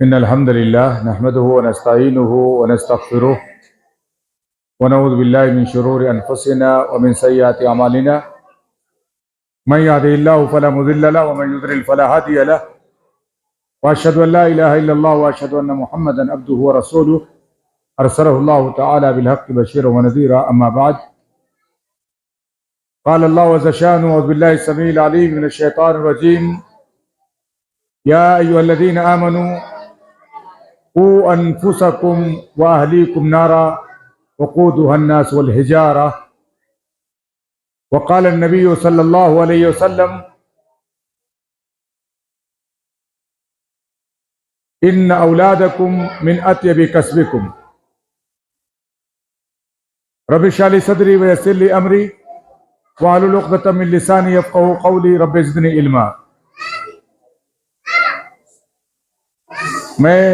إن الحمد لله نحمده ونستعينه ونستغفره ونعوذ بالله من شرور أنفسنا ومن سيئات أعمالنا من يهده الله فلا مضل له ومن يضلل فلا هادي له وأشهد أن لا إله إلا الله وأشهد أن محمدا عبده ورسوله أرسله الله تعالى بالحق بشيرا ونذيرا. أما بعد، قال الله عز شأنه: أعوذ بالله السميع العليم من الشيطان الرجيم: يا أيها الذين آمنوا قوا أنفسكم وأهليكم نارا وقودها الناس والحجارة. وقال النبي صلى الله عليه وسلم: إن أولادكم من أطيب كسبكم. رب اشرح لي صدري ويسر لي أمري واحلل عقدة من لساني يفقهوا قولي رب زدني علما. میں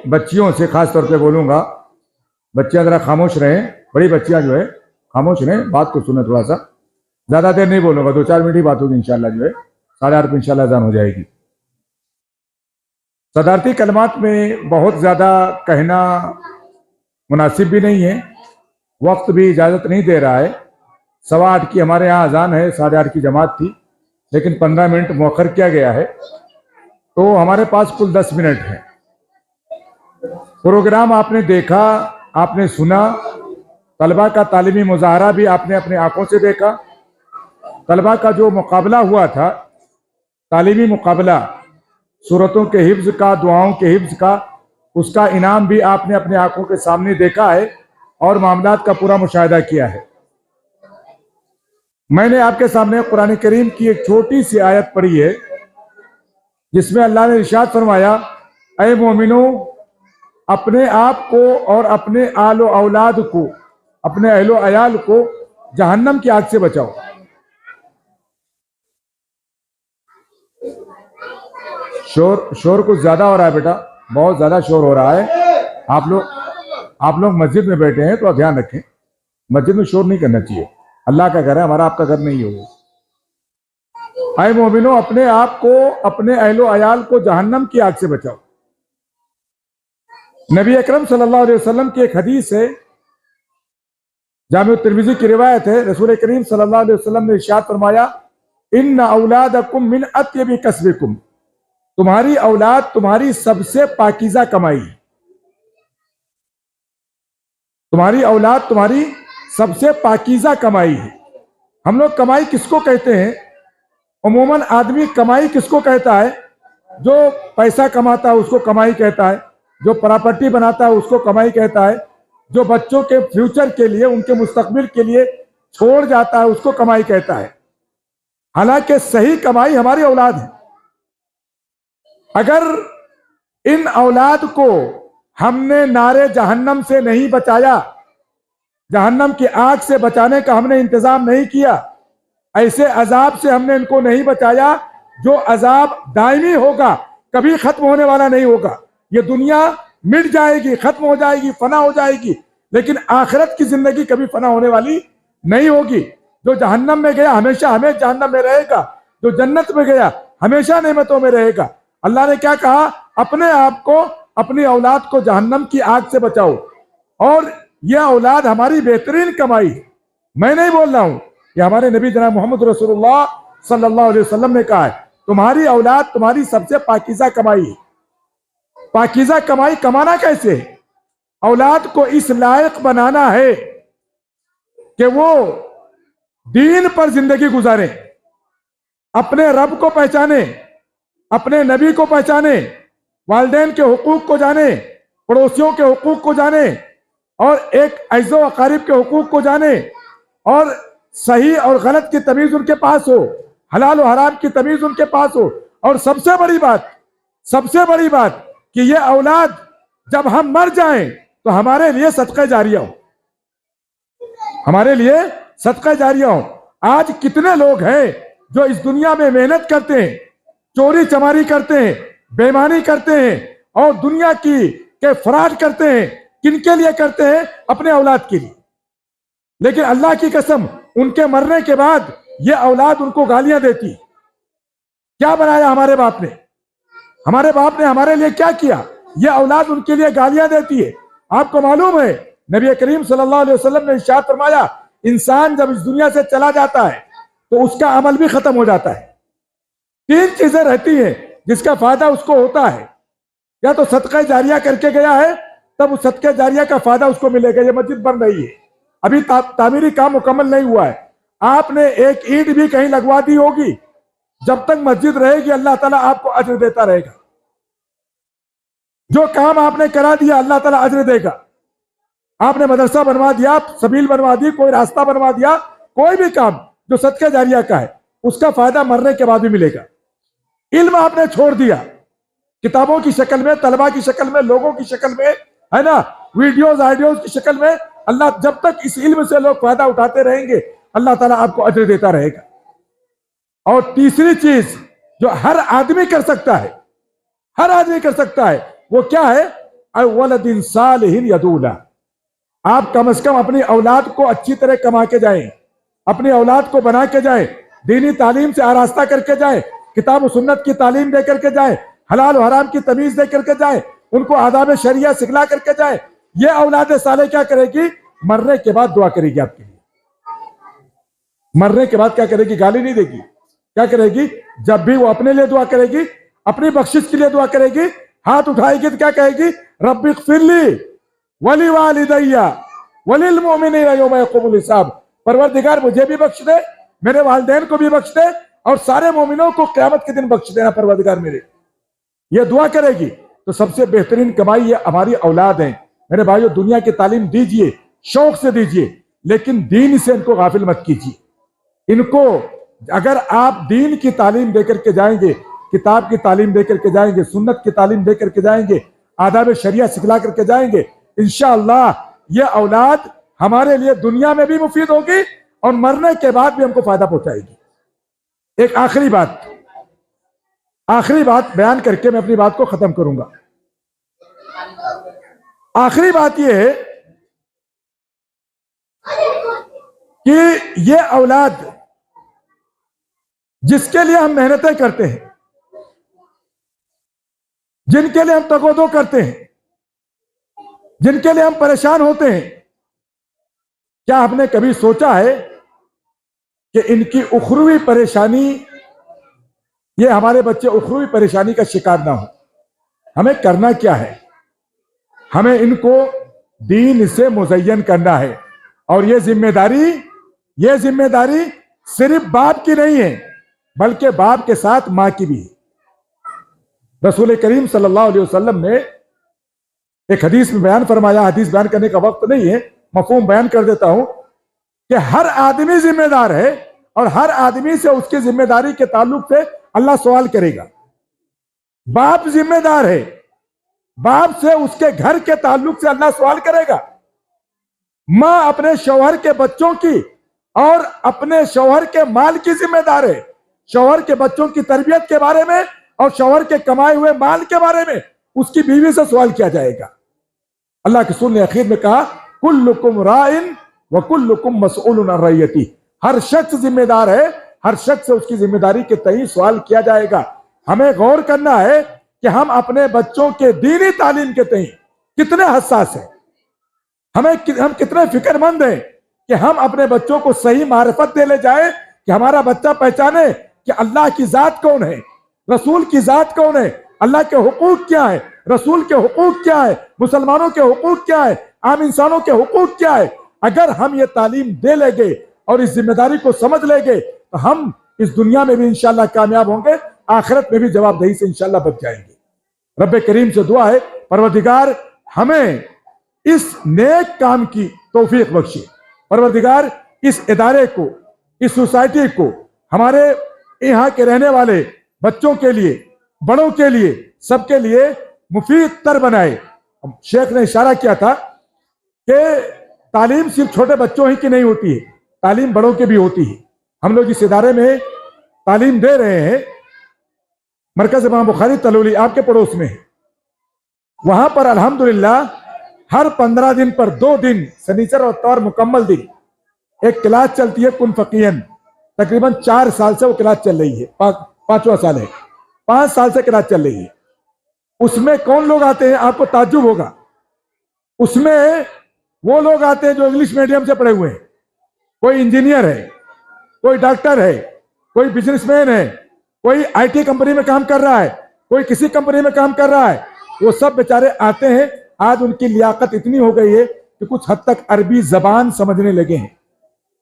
بچیوں سے خاص طور پہ بولوں گا. بچیاں ذرا خاموش رہیں، بڑی بچیاں جو ہے خاموش رہیں، بات کو سنیں تھوڑا سا. زیادہ دیر نہیں بولوں گا، 2-4 منٹ ہی بات ہوگی انشاءاللہ. جو ہے 8:30 پہ انشاءاللہ اذان ہو جائے گی. صدارتی کلمات میں بہت زیادہ کہنا مناسب بھی نہیں ہے، وقت بھی اجازت نہیں دے رہا ہے. 8:15 کی ہمارے ہاں اذان ہے، 8:30 کی جماعت تھی، لیکن 15 منٹ مؤخر کیا گیا ہے، تو ہمارے پاس کل 10 منٹ ہے. پروگرام آپ نے دیکھا، آپ نے سنا. طلبہ کا تعلیمی مظاہرہ بھی آپ نے اپنے آنکھوں سے دیکھا. طلبہ کا جو مقابلہ ہوا تھا، تعلیمی مقابلہ، سورتوں کے حفظ کا، دعاؤں کے حفظ کا، اس کا انعام بھی آپ نے اپنے آنکھوں کے سامنے دیکھا ہے اور معاملات کا پورا مشاہدہ کیا ہے. میں نے آپ کے سامنے قرآن کریم کی ایک چھوٹی سی آیت پڑھی ہے، جس میں اللہ نے ارشاد فرمایا: اے مومنو، اپنے آپ کو اور اپنے آل و اولاد کو، اپنے اہل و عیال کو جہنم کی آگ سے بچاؤ. شور کچھ زیادہ ہو رہا ہے بیٹا، بہت زیادہ شور ہو رہا ہے. آپ لوگ مسجد میں بیٹھے ہیں تو دھیان رکھیں، مسجد میں شور نہیں کرنا چاہیے. اللہ کا گھر ہے، ہمارا آپ کا گھر نہیں ہے وہ. اے مومنو، اپنے آپ کو، اپنے اہل و عیال کو جہنم کی آگ سے بچاؤ. نبی اکرم صلی اللہ علیہ وسلم کی ایک حدیث ہے، جامع ترمذی کی روایت ہے. رسول کریم صلی اللہ علیہ وسلم نے ارشاد فرمایا: ان اولادکم من اطیب کسبکم. تمہاری اولاد تمہاری سب سے پاکیزہ کمائی. تمہاری اولاد تمہاری سب سے پاکیزہ کمائی ہے. ہم لوگ کمائی کس کو کہتے ہیں؟ عموماً آدمی کمائی کس کو کہتا ہے؟ جو پیسہ کماتا ہے اس کو کمائی کہتا ہے، جو پراپرٹی بناتا ہے اس کو کمائی کہتا ہے، جو بچوں کے فیوچر کے لیے، ان کے مستقبل کے لیے چھوڑ جاتا ہے اس کو کمائی کہتا ہے. حالانکہ صحیح کمائی ہماری اولاد ہے. اگر ان اولاد کو ہم نے نارے جہنم سے نہیں بچایا، جہنم کی آگ سے بچانے کا ہم نے انتظام نہیں کیا، ایسے عذاب سے ہم نے ان کو نہیں بچایا جو عذاب دائمی ہوگا، کبھی ختم ہونے والا نہیں ہوگا. یہ دنیا مٹ جائے گی، ختم ہو جائے گی، فنا ہو جائے گی، لیکن آخرت کی زندگی کبھی فنا ہونے والی نہیں ہوگی. جو جہنم میں گیا ہمیشہ ہمیشہ جہنم میں رہے گا، جو جنت میں گیا ہمیشہ نعمتوں میں رہے گا. اللہ نے کیا کہا؟ اپنے آپ کو، اپنی اولاد کو جہنم کی آگ سے بچاؤ. اور یہ اولاد ہماری بہترین کمائی ہے. میں نہیں بول رہا ہوں، یہ ہمارے نبی جناب محمد رسول اللہ صلی اللہ علیہ وسلم نے کہا ہے. تمہاری اولاد تمہاری سب سے پاکیزہ کمائی ہے. پاکیزہ کمائی کمانا کیسے ہے؟ اولاد کو اس لائق بنانا ہے کہ وہ دین پر زندگی گزارے، اپنے رب کو پہچانے، اپنے نبی کو پہچانے، والدین کے حقوق کو جانے، پڑوسیوں کے حقوق کو جانے، اور ایک عزیز و اقارب کے حقوق کو جانے، اور صحیح اور غلط کی تمیز ان کے پاس ہو، حلال و حرام کی تمیز ان کے پاس ہو. اور سب سے بڑی بات کہ یہ اولاد جب ہم مر جائیں تو ہمارے لیے صدقہ جاریہ ہو، ہمارے لیے صدقہ جاریہ ہو. آج کتنے لوگ ہیں جو اس دنیا میں محنت کرتے ہیں، چوری چماری کرتے ہیں، بے ایمانی کرتے ہیں، اور دنیا کے فراڈ کرتے ہیں. کن کے لیے کرتے ہیں؟ اپنے اولاد کے لیے. لیکن اللہ کی قسم، ان کے مرنے کے بعد یہ اولاد ان کو گالیاں دیتی. کیا بنایا ہمارے باپ نے؟ ہمارے باپ نے ہمارے لیے کیا کیا؟ یہ اولاد ان کے لیے گالیاں دیتی ہے. آپ کو معلوم ہے نبی کریم صلی اللہ علیہ وسلم نے ارشاد فرمایا انسان جب اس دنیا سے چلا جاتا ہے تو اس کا عمل بھی ختم ہو جاتا ہے. 3 چیزیں رہتی ہیں جس کا فائدہ اس کو ہوتا ہے. یا تو صدقہ جاریہ کر کے گیا ہے تب اس صدقہ جاریہ کا فائدہ اس کو ملے گا. یہ مسجد بن رہی ہے, ابھی تعمیری کام مکمل نہیں ہوا ہے. آپ نے ایک اینٹ بھی کہیں لگوا دی ہوگی, جب تک مسجد رہے گی اللہ تعالیٰ آپ کو اجر دیتا رہے گا. جو کام آپ نے کرا دیا اللہ تعالیٰ اجر دے گا. آپ نے مدرسہ بنوا دیا, سبیل بنوا دی, کوئی راستہ بنوا دیا, کوئی بھی کام جو صدقہ جاریہ کا ہے اس کا فائدہ مرنے کے بعد بھی ملے گا. علم آپ نے چھوڑ دیا, کتابوں کی شکل میں, طلبہ کی شکل میں, لوگوں کی شکل میں, ہے نا, ویڈیوز آئیڈیوز کی شکل میں, اللہ جب تک اس علم سے لوگ فائدہ اٹھاتے رہیں گے اللہ تعالیٰ آپ کو اجر دیتا رہے گا. اور تیسری چیز جو ہر آدمی کر سکتا ہے, ہر آدمی کر سکتا ہے, وہ کیا ہے؟ اولد صالح یدعو لہ. آپ کم از کم اپنی اولاد کو اچھی طرح کما کے جائیں, اپنی اولاد کو بنا کے جائیں, دینی تعلیم سے آراستہ کر کے جائیں, کتاب و سنت کی تعلیم دے کر کے جائیں, حلال و حرام کی تمیز دے کر کے جائیں, ان کو آداب شریعہ سکھلا کر کے جائیں. یہ اولاد صالح کیا کرے گی؟ مرنے کے بعد دعا کرے گی آپ کے لیے. مرنے کے بعد کیا کرے گی؟ گالی نہیں دے گی. کیا کرے گی؟ جب بھی وہ اپنے لیے دعا کرے گی, اپنی بخشش کے لیے دعا کرے گی, ہاتھ اٹھائے گی تو کیا کہے گی؟ رب اغفر لی ولوالدی وللمؤمنین یوم یقوم الحساب. پروردگار مجھے بھی بخش دے, میرے والدین کو بھی بخش دے, اور سارے مومنوں کو قیامت کے دن بخش دینا پروردگار میرے. یہ دعا کرے گی تو سب سے بہترین کمائی یہ ہماری اولاد ہیں. میرے بھائیو, دنیا کی تعلیم دیجئے, شوق سے دیجئے, لیکن دین سے ان کو غافل مت کیجیے. ان کو اگر آپ دین کی تعلیم دے کر کے جائیں گے, کتاب کی تعلیم دے کر کے جائیں گے, سنت کی تعلیم دے کر کے جائیں گے, آداب شریعہ سکھلا کر کے جائیں گے, انشاءاللہ یہ اولاد ہمارے لیے دنیا میں بھی مفید ہوگی اور مرنے کے بعد بھی ہم کو فائدہ پہنچائے گی. ایک آخری بات بیان کر کے میں اپنی بات کو ختم کروں گا. آخری بات یہ ہے کہ یہ اولاد جس کے لیے ہم محنتیں کرتے ہیں, جن کے لیے ہم تگ و دو کرتے ہیں, جن کے لیے ہم پریشان ہوتے ہیں, کیا ہم نے کبھی سوچا ہے کہ ان کی اخروی پریشانی, یہ ہمارے بچے اخروی پریشانی کا شکار نہ ہو؟ ہمیں کرنا کیا ہے؟ ہمیں ان کو دین سے مزین کرنا ہے. اور یہ ذمہ داری صرف باپ کی نہیں ہے بلکہ باپ کے ساتھ ماں کی بھی ہے. رسول کریم صلی اللہ علیہ وسلم نے ایک حدیث میں بیان فرمایا, حدیث بیان کرنے کا وقت نہیں ہے, مفہوم بیان کر دیتا ہوں, کہ ہر آدمی ذمہ دار ہے اور ہر آدمی سے اس کی ذمہ داری کے تعلق سے اللہ سوال کرے گا. باپ ذمہ دار ہے, باپ سے اس کے گھر کے تعلق سے اللہ سوال کرے گا. ماں اپنے شوہر کے بچوں کی اور اپنے شوہر کے مال کی ذمہ دار ہے. شوہر کے بچوں کی تربیت کے بارے میں اور شوہر کے کمائے ہوئے مال کے بارے میں اس کی بیوی سے سوال کیا جائے گا. اللہ کے رسول نے اخیر میں کہا کلکم راعٍ وکلکم مسئول عن رعیتہ. ہر شخص ذمہ دار ہے, ہر شخص سے اس کی ذمہ داری کے تئیں سوال کیا جائے گا. ہمیں غور کرنا ہے کہ ہم اپنے بچوں کے دینی تعلیم کے تئیں کتنے حساس ہیں, ہم کتنے فکر مند ہیں کہ ہم اپنے بچوں کو صحیح معرفت دے لے جائیں, کہ ہمارا بچہ پہچانے کہ اللہ کی ذات کون ہے, رسول کی ذات کون ہے, اللہ کے حقوق کیا ہے, رسول کے حقوق کیا ہے, مسلمانوں کے حقوق کیا ہے, عام انسانوں کے حقوق کیا ہے. اگر ہم یہ تعلیم دے لیں گے اور اس ذمہ داری کو سمجھ لیں گے تو ہم اس دنیا میں بھی انشاءاللہ کامیاب ہوں گے, آخرت میں بھی جواب دہی سے انشاءاللہ بچ جائیں گے. رب کریم سے دعا ہے پروردگار ہمیں اس نیک کام کی توفیق بخشے. پروردگار اس ادارے کو, اس سوسائٹی کو, ہمارے یہاں کے رہنے والے بچوں کے لیے, بڑوں کے لیے, سب کے لیے مفید تر بنائے. شیخ نے اشارہ کیا تھا کہ تعلیم صرف چھوٹے بچوں ہی کی نہیں ہوتی ہے, تعلیم بڑوں کے بھی ہوتی ہے. ہم لوگ اس ادارے میں تعلیم دے رہے ہیں, مرکز امام بخاری تلولی آپ کے پڑوس میں ہے. وہاں پر الحمدللہ ہر 15 دن پر 2 دن سنیچر اور اتوار مکمل دن ایک کلاس چلتی ہے کن فقیہن. تقریباً 4 سال سے وہ کلاس چل رہی ہے, 5واں سال ہے, 5 سال سے کلاس چل رہی ہے. اس میں کون لوگ آتے ہیں آپ کو تعجب ہوگا. اس میں وہ لوگ آتے ہیں جو انگلش میڈیم سے پڑھے ہوئے ہیں. کوئی انجینئر ہے, کوئی ڈاکٹر ہے, کوئی بزنس مین ہے, کوئی آئی ٹی کمپنی میں کام کر رہا ہے, کوئی کسی کمپنی میں کام کر رہا ہے. وہ سب بیچارے آتے ہیں. آج ان کی لیاقت اتنی ہو گئی ہے کہ کچھ حد تک عربی زبان سمجھنے لگے ہیں.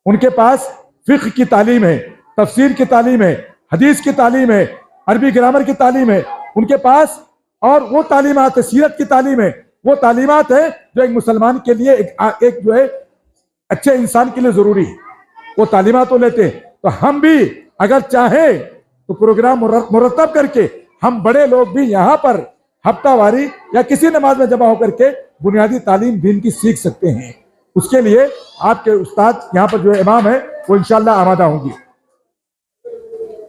ان کے پاس فقہ کی تعلیم ہے, تفسیر کی تعلیم ہے, حدیث کی تعلیم ہے, عربی گرامر کی تعلیم ہے ان کے پاس. اور وہ تعلیمات ہے, سیرت کی تعلیم ہے, وہ تعلیمات ہے جو ایک مسلمان کے لیے ایک جو ہے اچھے انسان کے لیے ضروری ہے. وہ تعلیمات وہ لیتے ہیں. تو ہم بھی اگر چاہیں تو پروگرام مرتب کر کے ہم بڑے لوگ بھی یہاں پر ہفتہ واری یا کسی نماز میں جمع ہو کر کے بنیادی تعلیم دین کی سیکھ سکتے ہیں. اس کے لیے آپ کے استاد یہاں پر جو امام ہے وہ انشاءاللہ آمادہ ہوں گی.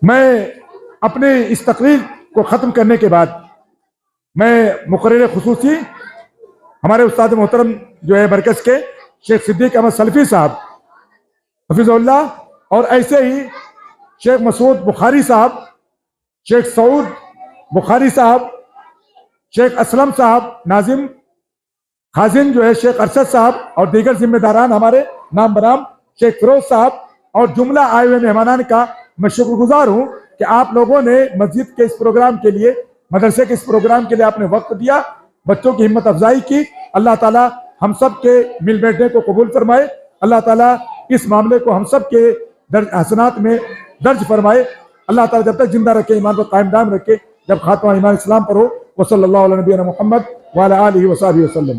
میں اپنے اس تقریر کو ختم کرنے کے بعد میں مقرر خصوصی ہمارے استاد محترم جو ہے مرکز کے شیخ صدیق احمد سلفی صاحب حفظ اللہ, اور ایسے ہی شیخ مسعود بخاری صاحب, شیخ سعود بخاری صاحب, شیخ اسلم صاحب ناظم, خازن جو ہے شیخ ارشد صاحب, اور دیگر ذمہ داران ہمارے نام برام شیخ فیروز صاحب, اور جملہ آئے ہوئے مہمانان کا میں شکر گزار ہوں کہ آپ لوگوں نے مسجد کے اس پروگرام کے لیے, مدرسے کے اس پروگرام کے لیے آپ نے وقت دیا, بچوں کی ہمت افزائی کی. اللہ تعالیٰ ہم سب کے مل بیٹھنے کو قبول فرمائے. اللہ تعالیٰ اس معاملے کو ہم سب کے حسنات میں درج فرمائے. اللہ تعالیٰ جب تک زندہ رکھے, ایمان پر قائم دائم رکھے, جب خاتمہ ایمان اسلام پر ہو. وصلی اللہ علیہ نبینا محمد وعلی آلہ وصحبہ وسلم.